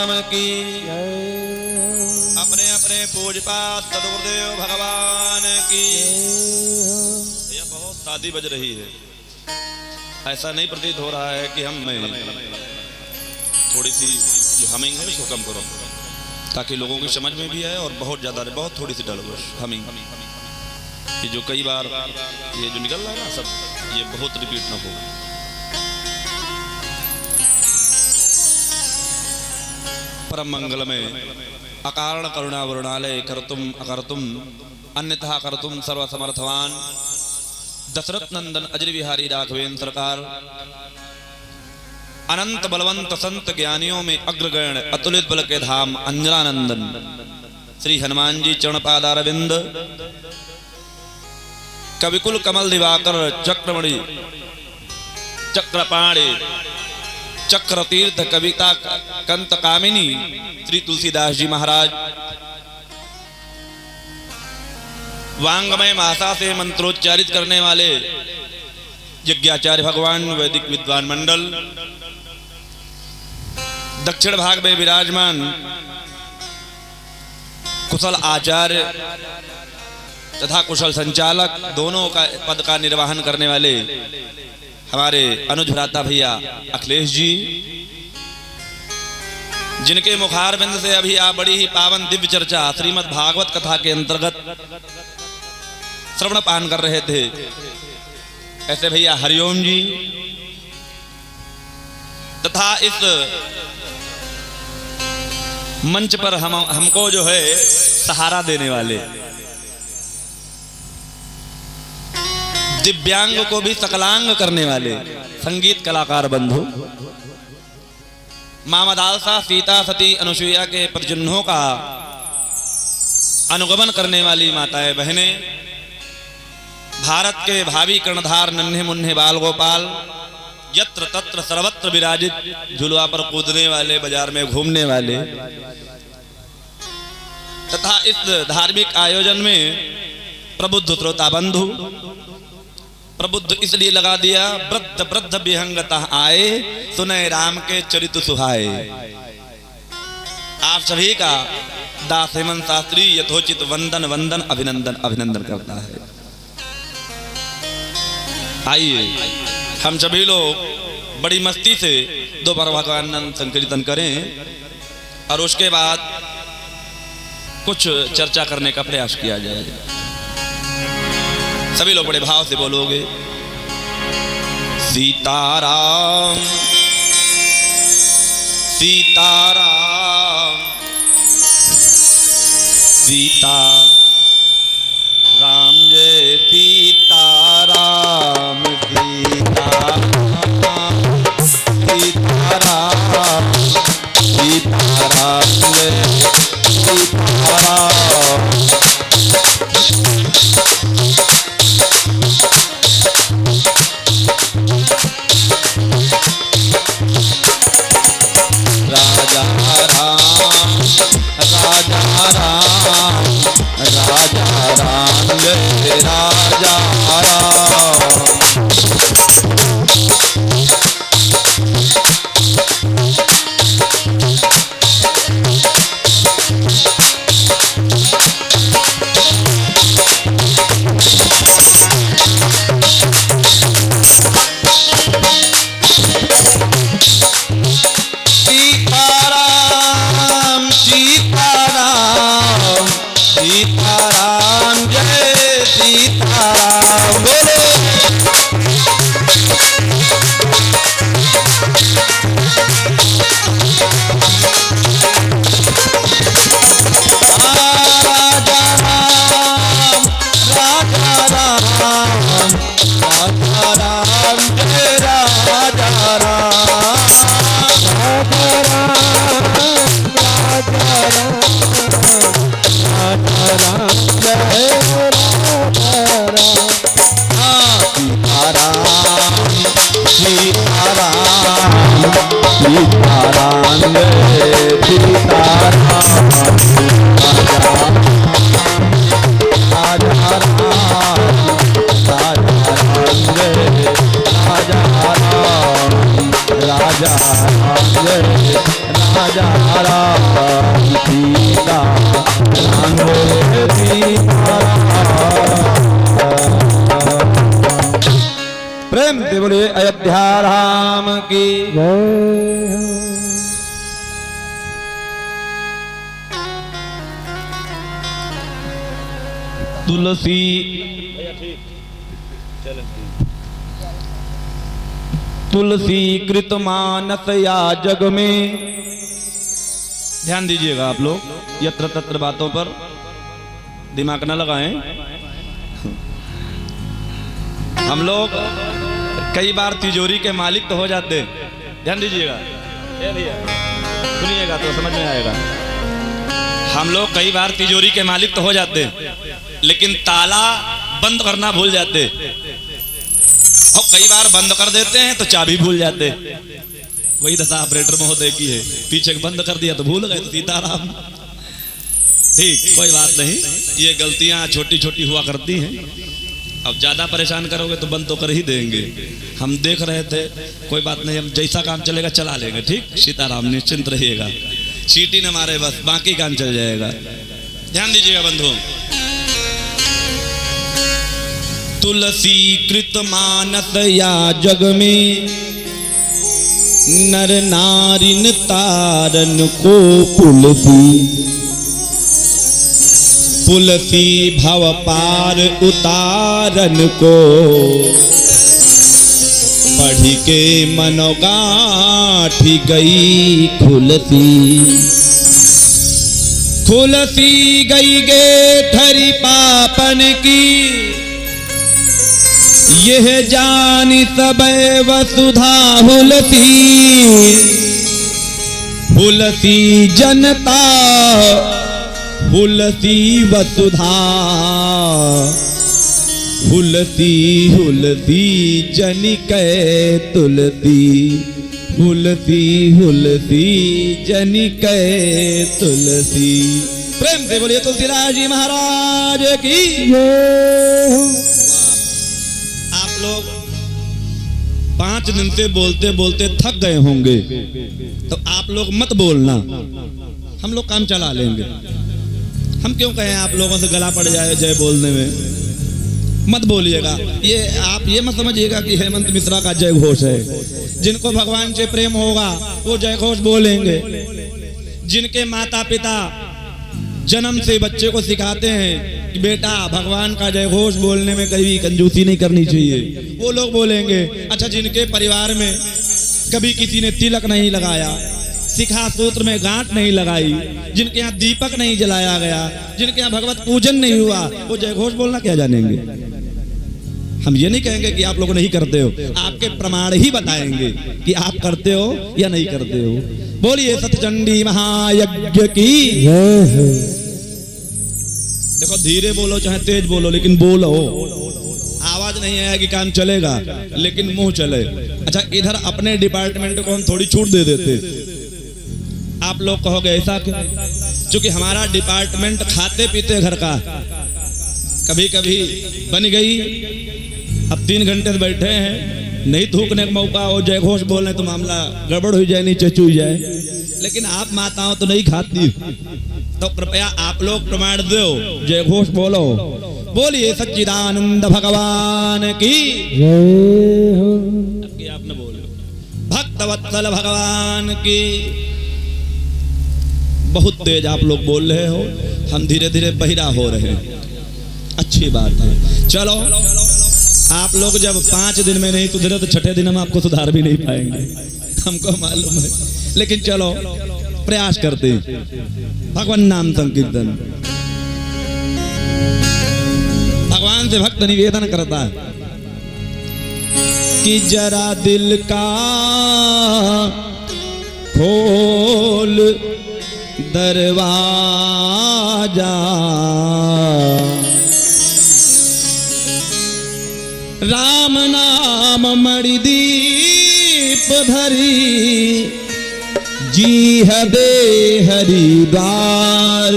राम की। अपने अपने पूजपाठ सदगुरुदेव भगवान की। यह बहुत शादी बज रही है, ऐसा नहीं प्रतीत हो रहा है कि हम थोड़ी सी जो हमिंग है उसको कम करो ताकि लोगों की समझ में भी आए, और बहुत ज़्यादा बहुत थोड़ी सी डालो हमिंग। ये जो कई बार ये जो निकल रहा है ना सब, ये बहुत रिपीट ना हो। परम मंगल में अकारण करुणा वरुणालय कर्तुम अकर्तुम अन्यथा कर्तुम सर्वसमर्थवान दशरथ नंदन अजर बिहारी राघवेंद्र सरकार अनंत बलवंत संत ज्ञानियों में अग्रगण अतुलित बल के धाम अंजनानंदन श्री हनुमान जी चरणपादारविंद कविकुल कमल दिवाकर चक्रमणि चक्रपाणी चक्र तीर्थ कविता कंत कामिनी श्री तुलसीदास जी महाराज वांगमय भाषा से मंत्रोच्चारित करने वाले यज्ञाचार्य भगवान वैदिक विद्वान मंडल, दक्षिण भाग में विराजमान कुशल आचार्य तथा कुशल संचालक दोनों का पद का निर्वहन करने वाले हमारे अनुज भ्राता भैया अखिलेश जी, जिनके मुखारबिंद से अभी आप बड़ी ही पावन दिव्य चर्चा श्रीमद् भागवत कथा के अंतर्गत श्रवण पान कर रहे थे, ऐसे भैया हरिओम जी तथा इस मंच पर हमको जो है सहारा देने वाले दिव्यांग को भी सकलांग करने वाले संगीत कलाकार बंधु, मां मदालसा सीता सती अनुसुईया के प्रजन्हों का अनुगमन करने वाली माताएं बहनें, भारत के भावी कर्णधार नन्हे मुन्ने बाल गोपाल, यत्र तत्र सर्वत्र विराजित झुलवा पर कूदने वाले, बाजार में घूमने वाले तथा इस धार्मिक आयोजन में प्रबुद्ध श्रोता बंधु, प्रबुद्ध इसलिए लगा दिया वृद्ध वृद्ध विहंगता आए सुने राम के चरित सुहाए। आप सभी का दास हेमंत शास्त्री यथोचित वंदन वंदन अभिनंदन अभिनंदन करता है। आइए हम सभी लोग बड़ी मस्ती से दोबारा भगवान संकीर्तन करें और उसके बाद कुछ चर्चा करने का प्रयास किया जाए। सभी लोग बड़े भाव से बोलोगे सीताराम सीताराम सीता राम जय सीताराम सीताराम सीताराम सीताराम जय सीताराम। राजा राम राजा राम राजा राम जय राजा राम। सीताराम जय सीताराम बोलो। राजा राम राजा राम राजा राम जय राजा राम राजा राम राम जय सीताराम जय राजा सीताराम सीताराम बोले सीताराम। प्रेम से बोले अयोध्या राम की जय। तुलसी तुलसी कृत मानस या जग में, ध्यान दीजिएगा आप लोग, यत्र तत्र बातों पर दिमाग न लगाएं। हम लोग कई बार तिजोरी के मालिक तो हो जाते, ध्यान दीजिएगा, सुनिएगा तो समझ में आएगा। हम लोग कई बार तिजोरी के मालिक तो हो जाते, लेकिन ताला बंद करना भूल जाते, और कई बार बंद कर देते हैं तो चाबी भूल जाते। वही दशा ऑपरेटर महोदय की है, पीछे बंद कर दिया तो भूल गए, तो सीताराम। ठीक, कोई बात नहीं, ये गलतियां छोटी छोटी हुआ करती हैं। अब ज्यादा परेशान करोगे तो बंद तो कर ही देंगे। हम देख रहे थे, कोई बात नहीं, हम जैसा काम चलेगा चला लेंगे। ठीक, सीताराम, निश्चिंत रहिएगा, चीटी न मारे बस, बाकी काम चल जाएगा। ध्यान दीजिएगा बंधु। तुलसी कृत मानस या जग में, नर नारिन तारन को पुलसी। पुलसी भव पार उतारन को, पढ़ी के मनोगाठी गई खुलसी। खुलसी गई गे ठरी पापन की, यह जानी सबे वसुधा हुलसी। हुलसी जनता हुलसी वसुधा, हुलसी हुलसी जनिकै तुलसी। हुलसी हुलसी जनिकै तुलसी। प्रेम से बोलिए तुलसीदास जी महाराज की जय। आप लोग 5 दिन से बोलते बोलते थक गए होंगे, तो आप लोग मत बोलना, हम लोग काम चला लेंगे। हम क्यों कहें आप लोगों से गला पड़ जाए जय बोलने में, मत बोलिएगा। ये आप ये मत समझिएगा कि हेमंत मिश्रा का जय घोष है। जिनको भगवान से प्रेम होगा वो जय घोष बोलेंगे। जिनके माता पिता जन्म से बच्चे को सिखाते हैं कि बेटा भगवान का जय घोष बोलने में कभी कंजूसी नहीं करनी चाहिए, वो लोग बोलेंगे। अच्छा, जिनके परिवार में कभी किसी ने तिलक नहीं लगाया, शिखा सूत्र में गांठ नहीं लगाई, जिनके यहाँ दीपक नहीं जलाया गया, जिनके यहाँ भगवत पूजन नहीं हुआ, वो जय घोष बोलना क्या जानेंगे। हम ये नहीं कहेंगे कि आप लोग नहीं करते हो, आपके प्रमाण ही बताएंगे कि आप करते हो या नहीं करते हो। बोलिए सतचंडी महायज्ञ की। देखो, धीरे बोलो चाहे तेज बोलो, लेकिन बोलो। आवाज नहीं आएगी, काम चलेगा, लेकिन मुंह चले। अच्छा, इधर अपने डिपार्टमेंट को हम थोड़ी छूट दे देते। आप लोग कहोगे ऐसा क्यों? क्योंकि हमारा डिपार्टमेंट खाते पीते घर का, कभी कभी बन गई। अब 3 घंटे बैठे हैं, नहीं थूकने का मौका हो, जय घोष बोलने तो मामला गड़बड़ हो जाए, नीचे चूई जाए। लेकिन आप माताओं तो नहीं खाती, तो कृपया आप लोग प्रमाण दो, जय घोष बोलो। बोलिए सच्चिदानंद भगवान की जय हो। आप न बोलो, भक्तवत्सल भगवान की। बहुत तेज आप लोग बोल रहे हो, हम धीरे धीरे बहिरा हो रहे हैं, अच्छी बात है। चलो, आप लोग जब 5 दिन में नहीं सुधरे तो 6ठे दिन हम आपको सुधार भी नहीं पाएंगे, हमको मालूम है। लेकिन चलो प्रयास करते हैं। भगवान नाम संकीर्तन। भगवान से भक्त निवेदन करता है कि जरा दिल का खोल दरवाजा, राम नाम मणिदीप धरी, जी हदे हरिद्वार।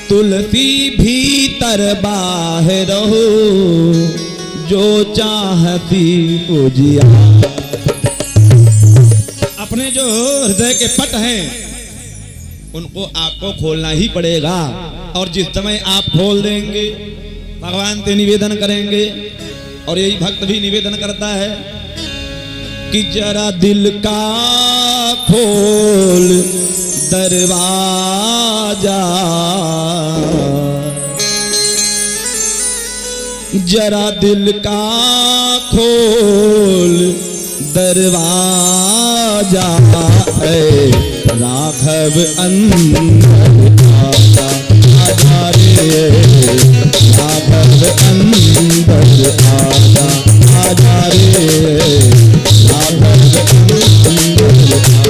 तुलसी भीतर बाहर हो, जो चाहती पूजिया। अपने अपने जो हृदय के पट हैं उनको आपको खोलना ही पड़ेगा। और जिस समय आप खोल देंगे भगवान से निवेदन करेंगे, और यही भक्त भी निवेदन करता है कि जरा दिल का खोल दरवाजा, जरा दिल का खोल दरवाजा, राघव अंदर आजा, आजा रे राघव अंदर आजा, आजा रे राघव अंदर आजा।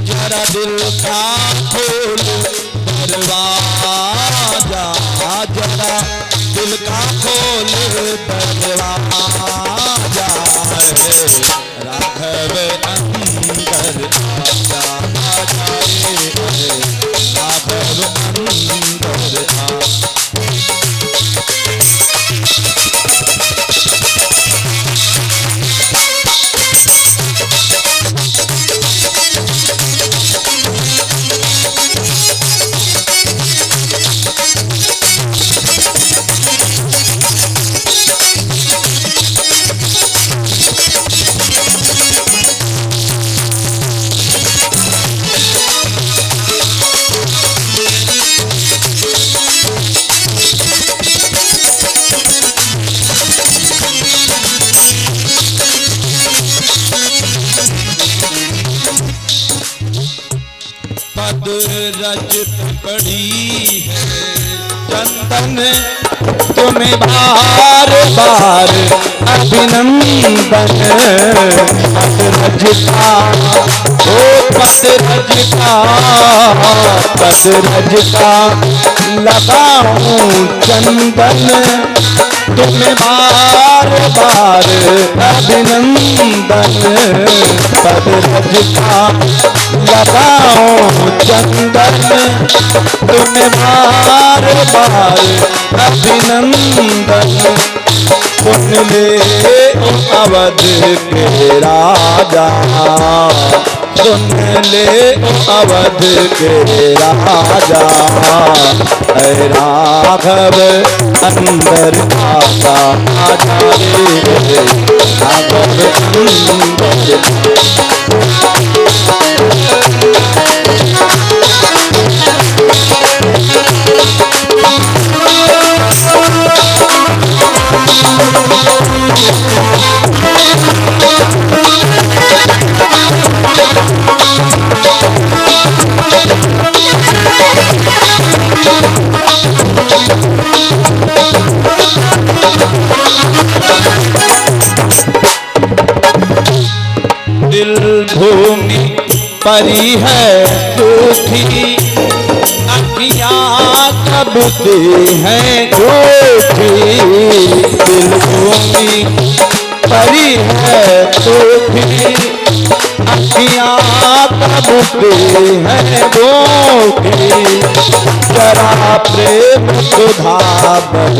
जरा दिल का खोल दरवाजा, जरा दिल का खोल दरवाजा, राघव अंदर आजा, आजा रे राघव अंदर आजा। पद रजत पड़ी है चंदन तुम्हें बार बार अभिनंदन, पद रजता ओ पद रजता, पद रजता लगाऊं चंदन तुम्हें बार बार अभिनंदन, पद रजता लगाओ चंदन तुम्हें बार बार अभिनंदन, सुन ले अवध के राजा, सुन ले अवध के राजा, राघव अंदर आजा, आजा रे राघव अंदर। दिल भूमि परी है सूखी, अखियाँ कब दी हैं झूठी, दिल भूमि परी है सूखी, अखियाँ कब दी हैं झूठी, जरा प्रेम सुधा बह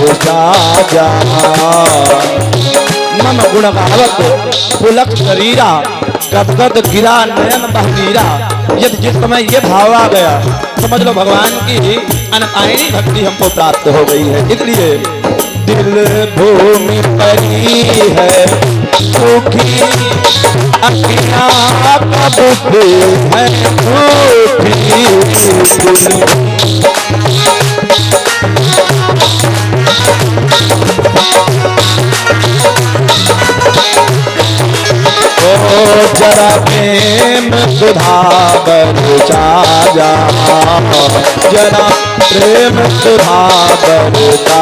जा, मम गुण गावत पुलक शरीरा, गदगद गिरा नयन बहनीरा। यदि जिस समय ये भाव आ गया समझ लो भगवान की अनपायनी भक्ति हमको प्राप्त हो गई है। इसलिए दिल भूमि परी है सूखी, अखियाँ कब है झूठी, जरा प्रेम सुधा बरसा जा, जरा प्रेम सुधा बरसा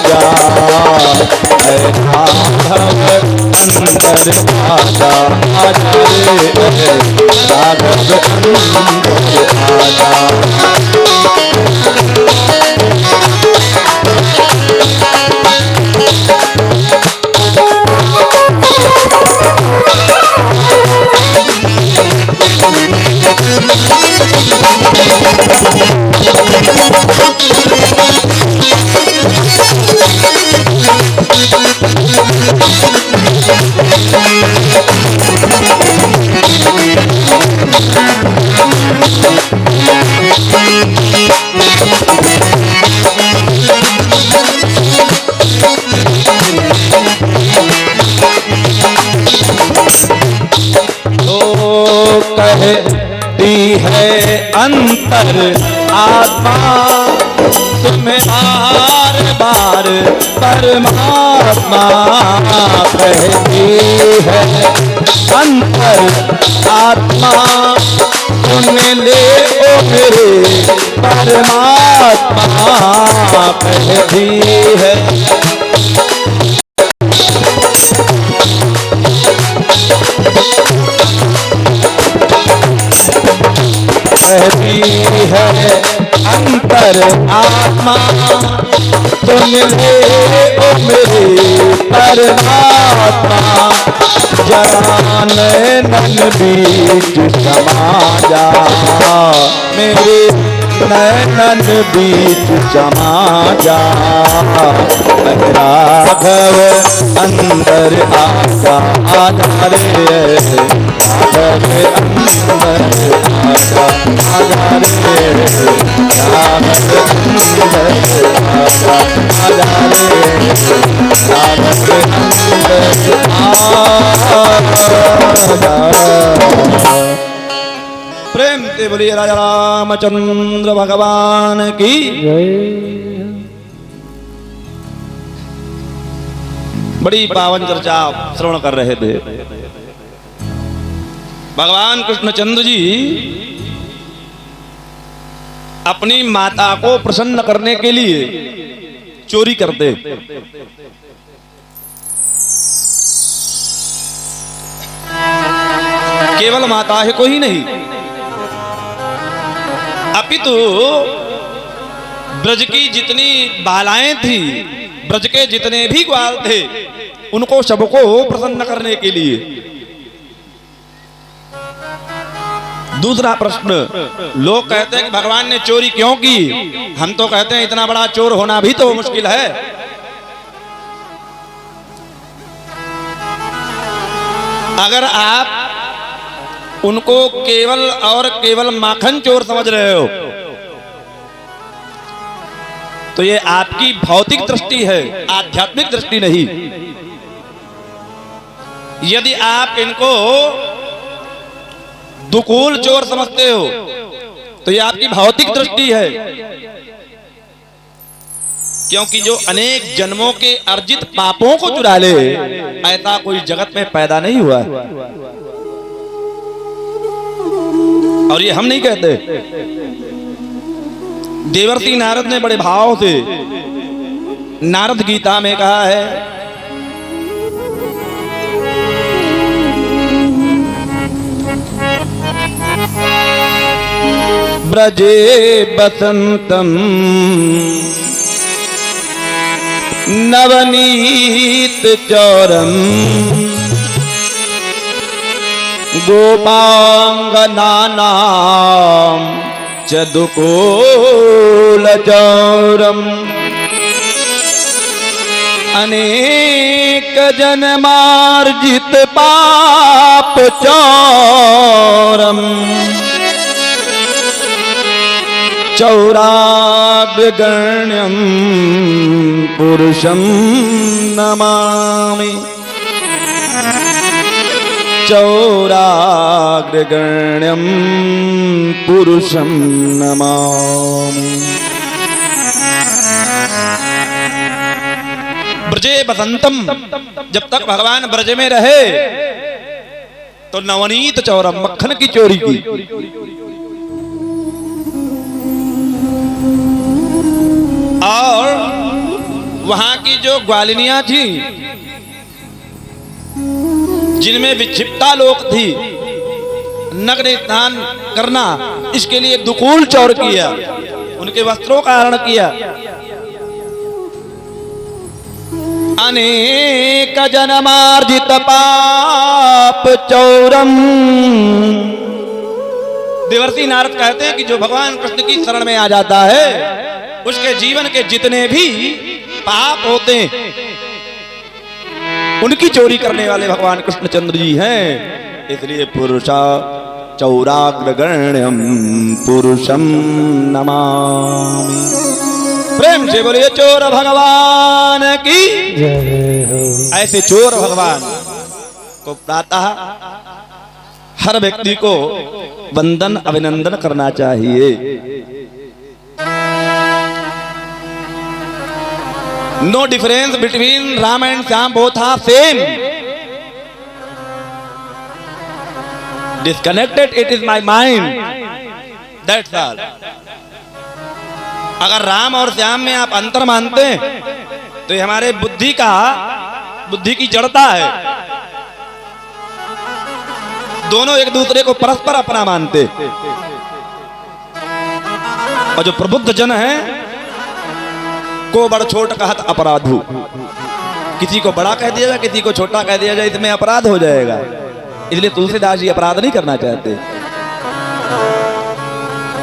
जा, राघव अंदर आजा, आजा रे राघव अंदर आजा। अंतर आत्मा तुम्हें बार बार परमात्मा कहती है। अंतर आत्मा सुन ले ओ मेरे परमात्मा कहती है। कहती है अंतर आत्मा सुन ले ओ मेरे परमात्मा। जान नन बीच समा जा मेरे नैनन बीच समा जा। राघव अंदर आजा आजा रे राघव अंदर आजा आजा रे राघव अंदर आजा आजा रे राघव आजा। प्रेम से बोलिए राजा रामचंद्र भगवान की। बड़ी पावन चर्चा श्रवण कर रहे थे। भगवान कृष्णचंद्र जी अपनी माता को प्रसन्न करने के लिए चोरी करते। केवल माता है को ही नहीं, अपितु ब्रज की जितनी बालाएं थी, ब्रज के जितने भी ग्वाल थे, उनको सबको प्रसन्न करने के लिए। दूसरा प्रश्न, लोग कहते हैं कि भगवान ने चोरी क्यों की? हम तो कहते हैं इतना बड़ा चोर होना भी तो मुश्किल है। अगर आप उनको केवल और केवल माखन चोर समझ रहे हो तो ये आपकी भौतिक दृष्टि है, आध्यात्मिक दृष्टि नहीं। यदि आप इनको दुकूल चोर समझते हो तो ये आपकी भौतिक दृष्टि है, क्योंकि जो अनेक जन्मों के अर्जित पापों को चुरा ले ऐसा कोई जगत में पैदा नहीं हुआ है। और ये हम नहीं कहते, देवर्षि नारद ने बड़े भाव से नारद गीता में कहा है, ब्रजे बसंतम नवनीत चौरम गोपांगनानां चदुकोल चौरम अनेक जन्मार्जित पाप चौरम चौराग्रगण्यं पुरुषं नमामि। चौराग्रगण्यं पुरुषं नमामि। ब्रजे बसंतम, जब तक भगवान ब्रज में रहे तो नवनीत चौरम, मक्खन की चोरी की। और वहां की जो ग्वालिनियां थी जिनमें विक्षिप्ता लोक थी, नग्न स्नान करना, इसके लिए दुकूल चौर किया, उनके वस्त्रों का हरण किया। अनेक जन्मार्जित पाप चौरम। देवर्षि नारद कहते हैं कि जो भगवान कृष्ण की शरण में आ जाता है उसके जीवन के जितने भी पाप होते हैं उनकी चोरी करने वाले भगवान कृष्णचंद्र जी हैं। इसलिए पुरुषा चौराग्रगण्यम पुरुषम नमामि। प्रेम से बोलिए चोर भगवान की जय हो। ऐसे चोर भगवान को प्रातः हर व्यक्ति को वंदन अभिनंदन करना चाहिए। No difference between Ram and Shyam, both are same. Disconnected it is my mind, that's all. अगर राम और श्याम में आप अंतर मानते हैं तो ये हमारे बुद्धि की जड़ता है। दोनों एक दूसरे को परस्पर अपना मानते, और जो प्रबुद्ध जन है को बड़ छोट कहत अपराधु। किसी को बड़ा कह दिया जाए, किसी को छोटा कह दिया जाए, इसमें अपराध हो जाएगा। इसलिए तुलसीदास जी अपराध नहीं करना चाहते।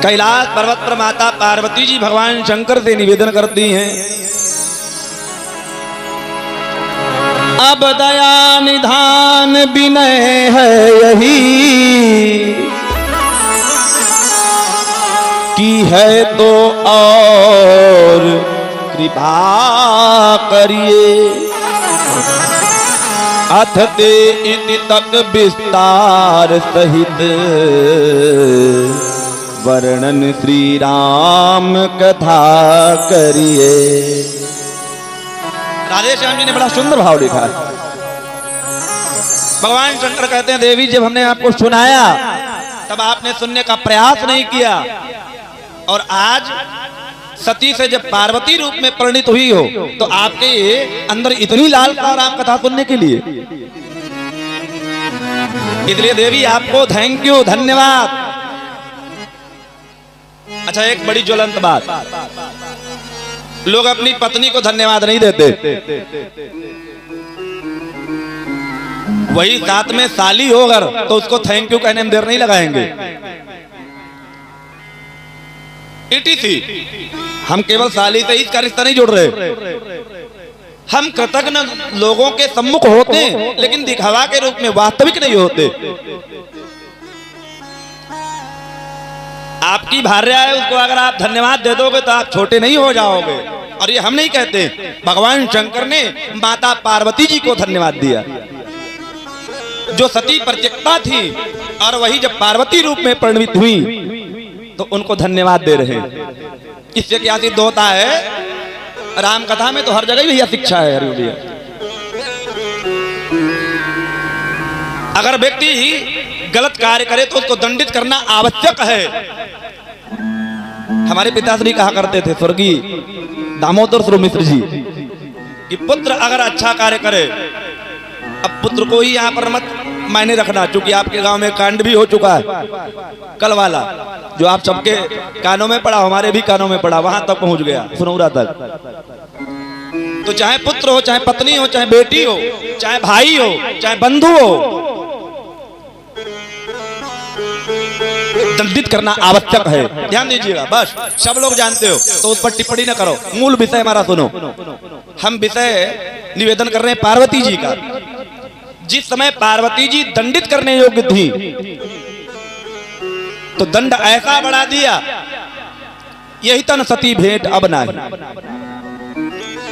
कैलाश पर्वत पर माता पार्वती जी भगवान शंकर से निवेदन करती हैं, अब दया निधान विनय है यही, की है तो और कृपा करिए। अथ ते इति तक विस्तार सहित वर्णन श्री राम कथा करिए। राधे श्याम जी ने बड़ा सुंदर भाव लिखा है। भगवान शंकर कहते हैं, देवी जब हमने आपको सुनाया तब आपने सुनने का प्रयास नहीं किया, और आज सती से जब पार्वती रूप में परिणित हुई हो तो आपके अंदर इतनी लालसा राम कथा सुनने के लिए। इसलिए देवी आपको थैंक यू, धन्यवाद। अच्छा, एक बड़ी ज्वलंत बात, लोग अपनी पत्नी को धन्यवाद नहीं देते। वही साथ में साली हो अगर तो उसको थैंक यू कहने में देर नहीं लगाएंगे। इटीसी हम केवल साली से इसका रिश्ता नहीं जोड़ रहे, हम कृतज्ञ लोगों के सम्मुख होते हैं, लेकिन दिखावा के रूप में वास्तविक नहीं होते। आपकी भार्या है, उसको अगर आप धन्यवाद दे दोगे तो आप छोटे नहीं हो जाओगे। और ये हम नहीं कहते, भगवान शंकर ने माता पार्वती जी को धन्यवाद दिया, जो सती प्रत्यक्षता थी, और वही जब पार्वती रूप में परिणमित हुई तो उनको धन्यवाद दे रहे हैं। इससे क्या सिद्ध होता है? राम कथा में तो हर जगह यही शिक्षा है। हरि भैया, अगर व्यक्ति गलत कार्य करे तो उसको दंडित करना आवश्यक है। हमारे पिताश्री कहा करते थे, स्वर्गीय दामोदर स्वरूप मिश्र जी, कि पुत्र अगर अच्छा कार्य करे, अब पुत्र को ही यहाँ पर मत मायने रखना, क्योंकि आपके गांव में कांड भी हो चुका है कल वाला, जो आप सबके कानों में पड़ा, हमारे भी कानों में पड़ा, वहां तक पहुंच गया, सुनौरा तक। तो चाहे पुत्र हो, चाहे पत्नी हो, चाहे बेटी हो, चाहे भाई हो, चाहे बंधु हो, दंडित करना आवश्यक है। ध्यान दीजिएगा, बस सब लोग जानते हो तो उस पर टिप्पणी न करो। मूल विषय हमारा सुनो। हम विषय निवेदन कर रहे हैं पार्वती जी का। जिस समय पार्वती जी दंडित करने योग्य थी तो दंड ऐसा बढ़ा दिया, यही तन सती भेंट अब नहीं।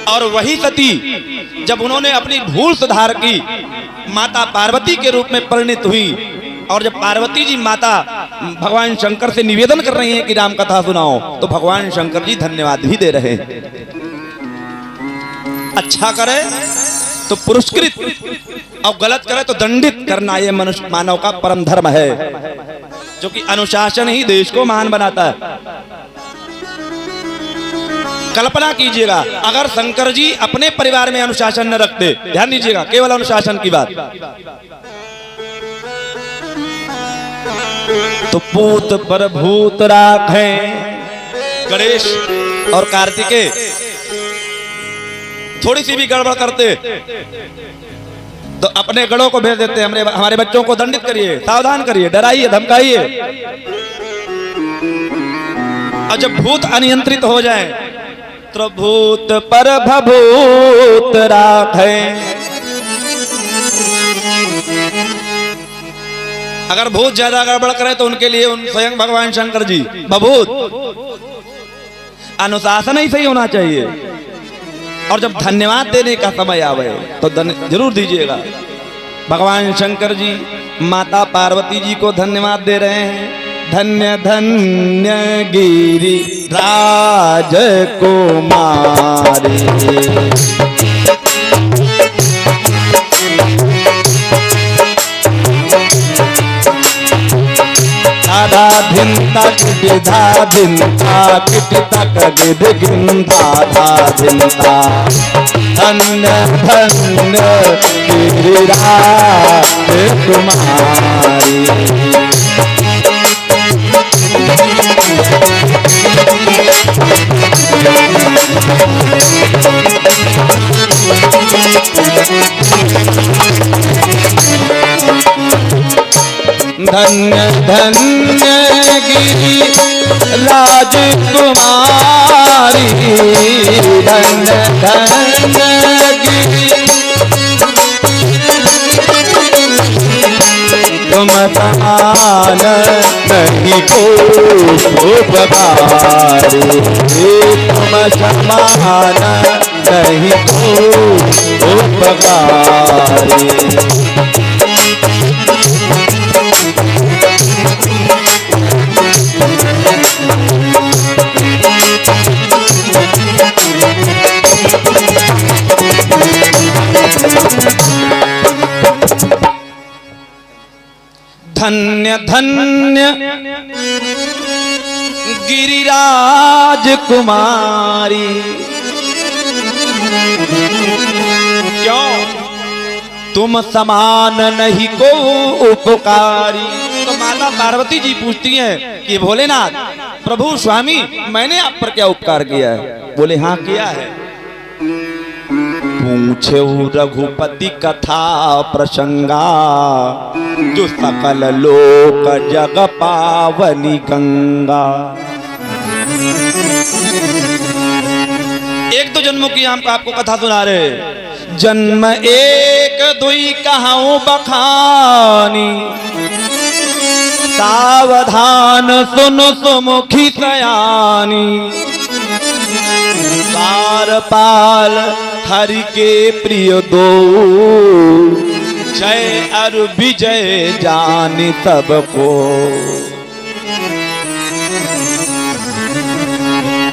और वही सती जब उन्होंने अपनी भूल सुधार की, माता पार्वती के रूप में परिणित हुई, और जब पार्वती जी माता भगवान शंकर से निवेदन कर रही हैं कि राम कथा सुनाओ, तो भगवान शंकर जी धन्यवाद भी दे रहे हैं। अच्छा करे तो पुरस्कृत, और गलत करे तो दंडित करना, यह मनुष्य मानव का परम धर्म है, जो कि अनुशासन ही देश को महान बनाता है। कल्पना कीजिएगा, अगर शंकर जी अपने परिवार में अनुशासन न रखते, ध्यान दीजिएगा, केवल अनुशासन की बात, तो पूत पर भूत राखें। गणेश और कार्तिकेय थोड़ी सी भी गड़बड़ करते तो अपने गणों को भेज देते, हमारे बच्चों को दंडित करिए, सावधान करिए, डराइए, धमकाइए। और जब भूत अनियंत्रित हो जाए तो भूत पर भभूत राखें। अगर भूत ज्यादा गड़बड़ करे तो उनके लिए स्वयं भगवान शंकर जी भभूत। अनुशासन ही सही होना चाहिए। और जब धन्यवाद देने का समय आवे तो जरूर दीजिएगा। भगवान शंकर जी माता पार्वती जी को धन्यवाद दे रहे हैं। धन्य धन्य गिरि राज कुमारी, धा धिन तक धा धिन ता किट तक गिद गिंधा धा धिन ता। धन्य धन्य गिरिराज कुमारी, धन्य धन्य गिरि राजकुमारी, धन्य धन्य गिरि तुम समान नहीं को उपकारी, तुम समान नहीं को उपकारी। धन्य धन्य गिरिराज कुमारी, क्यों तुम समान नहीं को उपकारी। तो माता पार्वती जी पूछती हैं कि भोलेनाथ प्रभु स्वामी मैंने आप पर क्या उपकार किया है? बोले हाँ किया है। पूछे रघुपति कथा प्रसंगा, जो सकल लोक जग पावनी गंगा। एक दो जन्मों की हम आपको कथा सुना रहे। जन्म एक दुई कहाऊं बखानी, सावधान सुन सुमुखी सयानी। पार पाल हरि के प्रिय दो, जय और विजय जानी सबको।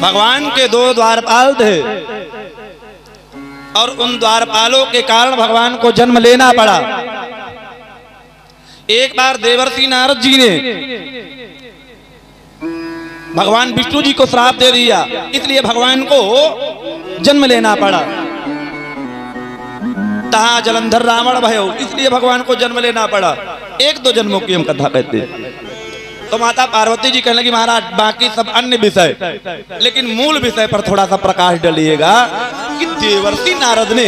भगवान के दो द्वारपाल थे और उन द्वारपालों के कारण भगवान को जन्म लेना पड़ा। एक बार देवर्षि नारद जी ने भगवान विष्णु जी को श्राप दे दिया, इसलिए भगवान को जन्म लेना पड़ा। तहा जलंधर रावण भयो, इसलिए भगवान को जन्म लेना पड़ा। एक दो जन्मों की हम कथा कहते। तो माता पार्वती जी कहने लगी महाराज बाकी सब अन्य विषय, लेकिन मूल विषय पर थोड़ा सा प्रकाश डालिएगा कि देवर्षि नारद ने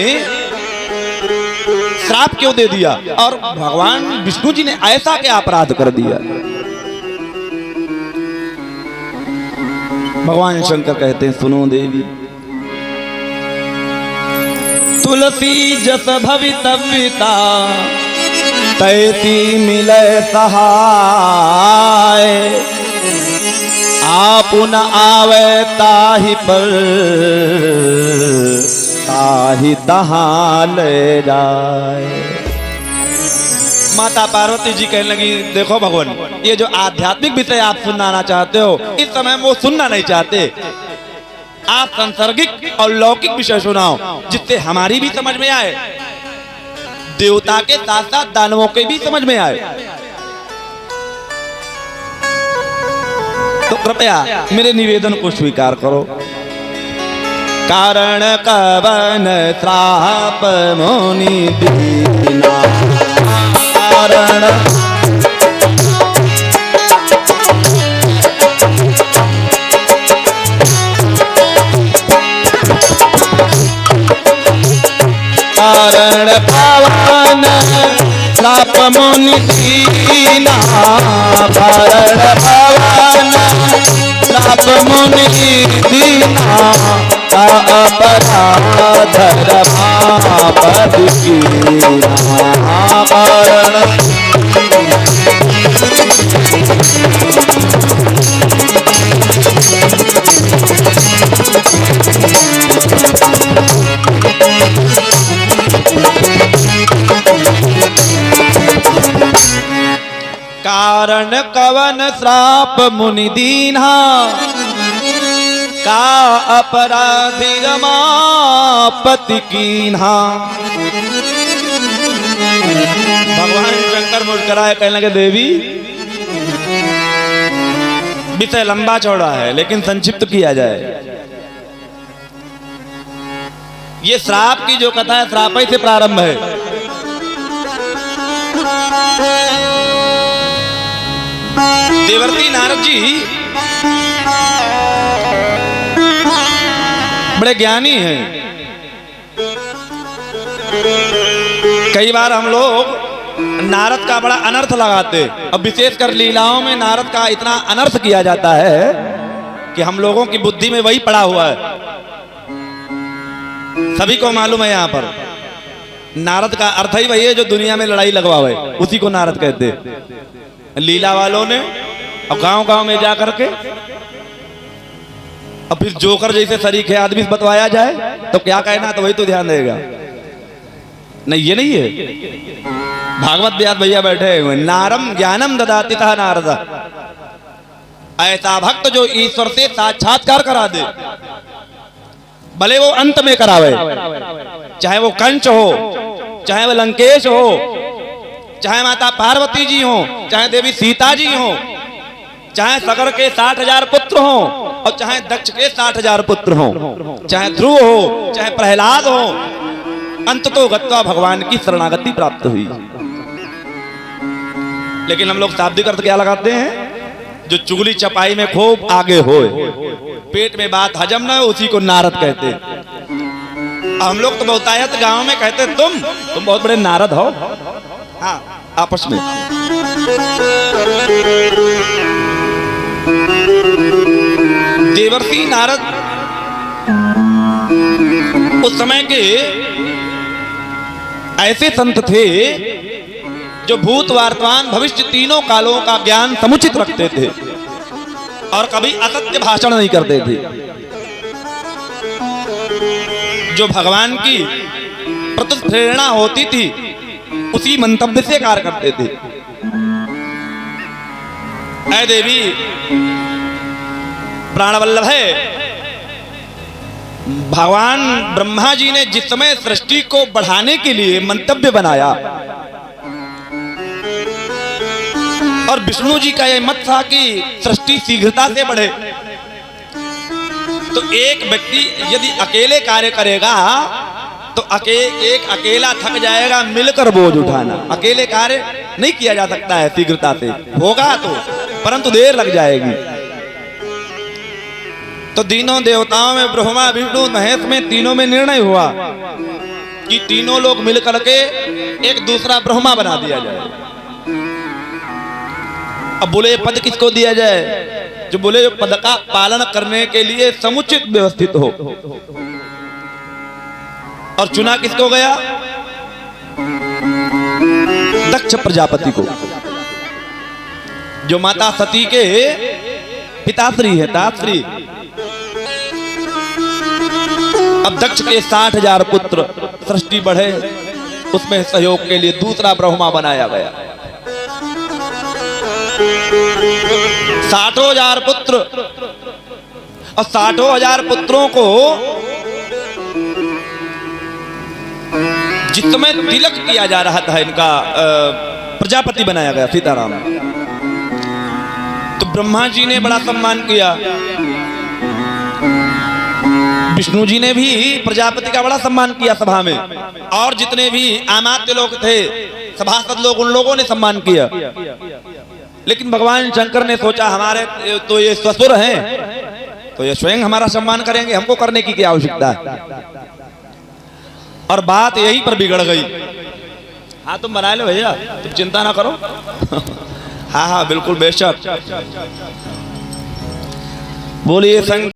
श्राप क्यों दे दिया और भगवान विष्णु जी ने ऐसा क्या अपराध कर दिया। भगवान शंकर कहते हैं सुनो देवी, तुलसी जस भवितव्यता तैसी मिले सहाय। आप न आवे ताहि पर ताहि तहां ले जाए। माता पार्वती जी कहने लगी देखो भगवान, ये जो आध्यात्मिक विषय आप सुनाना चाहते हो इस समय वो सुनना नहीं चाहते। आप सांसर्गिक और लौकिक विषय सुनाओ जिससे हमारी भी समझ में आए, देवता के साथ साथ दानवों के भी समझ में आए। तो कृपया मेरे निवेदन को स्वीकार करो। कारण कवन श्राप मुनि दीना, कारण कारण पावन श्राप मुनि दीना, कारण पावन श्राप मुनि दीना। का अपराध रमापद कीना, कारण कारण कवन श्राप मुनि दीन्हा, का अपराधी रमापति कीन्हा। भगवान शंकर मुस्कुराए, कहने लगे देवी विषय लंबा चौड़ा है लेकिन संक्षिप्त किया जाए। ये श्राप की जो कथा है श्राप ही से प्रारंभ है। देवर्षि नारद जी बड़े ज्ञानी हैं। कई बार हम लोग नारद का बड़ा अनर्थ लगाते, अब विशेषकर लीलाओं में नारद का इतना अनर्थ किया जाता है कि हम लोगों की बुद्धि में वही पड़ा हुआ है। सभी को मालूम है यहाँ पर नारद का अर्थ ही वही है जो दुनिया में लड़ाई लगवावे, उसी को नारद कहते। लीला वालों ने अब गांव-गांव में जा करके अब फिर जोकर जैसे सरीखे आदमी से बतवाया जाए तो क्या कहना, तो वही तो ध्यान देगा। नहीं, ये नहीं है। भागवत व्यास भैया बैठे हुए, नारम ज्ञानम ददाति तथा नारद, ऐसा भक्त जो ईश्वर से साक्षात्कार करा दे, भले वो अंत में करावे, चाहे वो कंच हो, चाहे वो लंकेश हो, चाहे माता पार्वती जी हो, चाहे देवी सीता जी हो, चाहे सगर के 60,000 पुत्र हो और चाहे दक्ष के 60,000 पुत्र हो, चाहे ध्रुव हो, चाहे प्रहलाद हो, अंत तो गत्वा भगवान की शरणागति प्राप्त हुई। लेकिन हम लोग शाब्दिक अर्थ क्या लगाते हैं, जो चुगली चपाई में खूब आगे होए, पेट में बात हजम न हो, उसी को नारद कहते। हम लोग तो बहुतायत गांव में कहते तुम बहुत बड़े नारद हो। हाँ, आपस में। देवर्षि नारद उस समय के ऐसे संत थे जो भूत वर्तमान भविष्य तीनों कालों का ज्ञान समुचित रखते थे और कभी असत्य भाषण नहीं करते थे। जो भगवान की प्रति प्रेरणा होती थी उसी मंतव्य से कार्य करते थे। ऐ देवी प्राणवल्लभ है, भगवान ब्रह्मा जी ने जिस समय सृष्टि को बढ़ाने के लिए मंतव्य बनाया और विष्णु जी का यह मत था कि सृष्टि शीघ्रता से बढ़े, तो एक व्यक्ति यदि अकेले कार्य करेगा तो एक अकेला थक जाएगा, मिलकर बोझ उठाना। अकेले कार्य नहीं किया जा सकता है शीघ्रता से, होगा तो परंतु देर लग जाएगी। तो तीनों देवताओं में ब्रह्मा विष्णु महेश में तीनों में निर्णय हुआ कि तीनों लोग मिलकर के एक दूसरा ब्रह्मा बना दिया जाए। अब बोले पद किसको दिया जाए, जो बोले जो पद का पालन करने के लिए समुचित व्यवस्थित हो। और चुना किसको गया, दक्ष प्रजापति को, जो माता सती के पिताश्री है, ताश्री। अब दक्ष के 60,000 पुत्र, सृष्टि बढ़े उसमें सहयोग के लिए दूसरा ब्रह्मा बनाया गया। 60,000 पुत्र और 60,000 पुत्रों को जिस समय तिलक किया जा रहा था इनका, प्रजापति बनाया गया सीताराम, तो ब्रह्मा जी ने बड़ा सम्मान किया, विष्णु जी ने भी प्रजापति का बड़ा सम्मान किया सभा में, और जितने भी अमात्य लोग थे, सभासद लोग, उन लोगों ने सम्मान किया। लेकिन भगवान शंकर ने सोचा हमारे तो ये ससुर हैं, तो ये स्वयं हमारा सम्मान करेंगे, हमको करने की क्या आवश्यकता है। और बात यहीं पर बिगड़ गई। हाँ तुम बना लो भैया, तुम चिंता ना करो। हाँ हाँ बिल्कुल बेशक। बोलिए संग